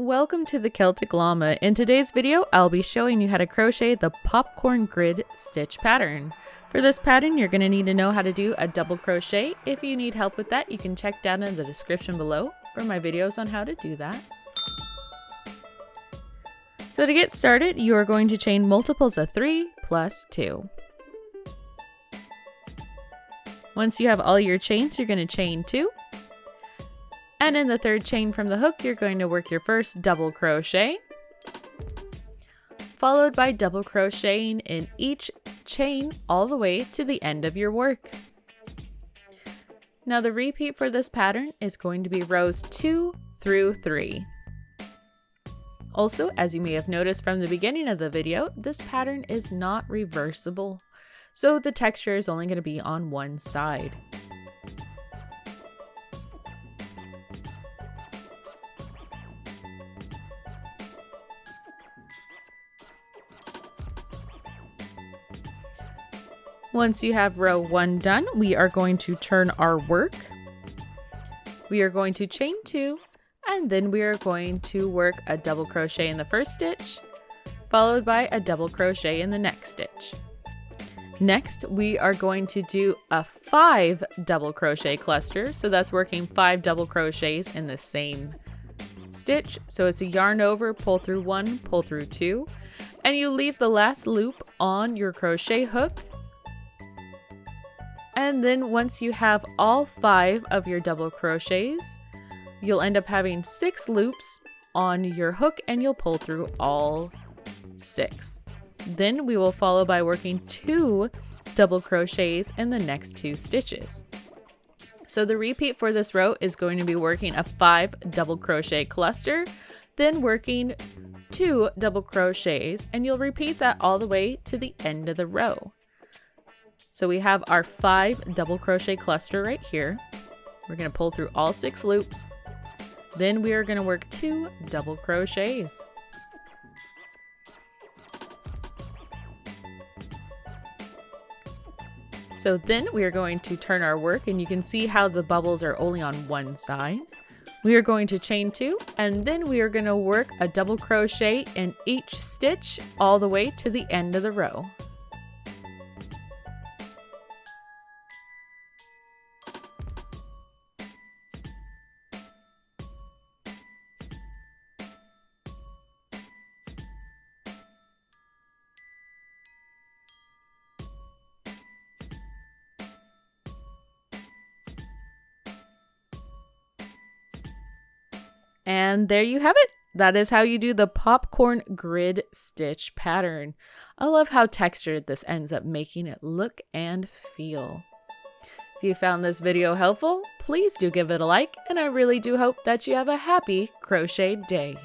Welcome to the Celtic Llama. In today's video, I'll be showing you how to crochet the Popcorn Grid stitch pattern. For this pattern, you're going to need to know how to do a double crochet. If you need help with that, you can check down in the description below for my videos on how to do that. So to get started, you are going to chain multiples of 3 plus 2. Once you have all your chains, you're going to chain 2. And in the third chain from the hook, you're going to work your first double crochet, followed by double crocheting in each chain all the way to the end of your work. Now the repeat for this pattern is going to be rows 2 through 3. Also, as you may have noticed from the beginning of the video, this pattern is not reversible, so the texture is only going to be on one side. Once you have row 1 done, we are going to turn our work. We are going to chain 2, and then we are going to work a double crochet in the first stitch, followed by a double crochet in the next stitch. Next, we are going to do a 5 double crochet cluster, so that's working 5 double crochets in the same stitch. So it's a yarn over, pull through 1, pull through 2, and you leave the last loop on your crochet hook. And then once you have all 5 of your double crochets, you'll end up having 6 loops on your hook and you'll pull through all 6. Then we will follow by working 2 double crochets in the next 2 stitches. So the repeat for this row is going to be working a 5 double crochet cluster, then working 2 double crochets, and you'll repeat that all the way to the end of the row. So we have our 5 double crochet cluster right here. We're going to pull through all 6 loops. Then we are going to work 2 double crochets. So then we are going to turn our work, and you can see how the bubbles are only on one side. We are going to chain 2, and then we are going to work a double crochet in each stitch all the way to the end of the row. And there you have it. That is how you do the Popcorn Grid stitch pattern. I love how textured this ends up making it look and feel. If you found this video helpful, please do give it a like, and I really do hope that you have a happy crochet day.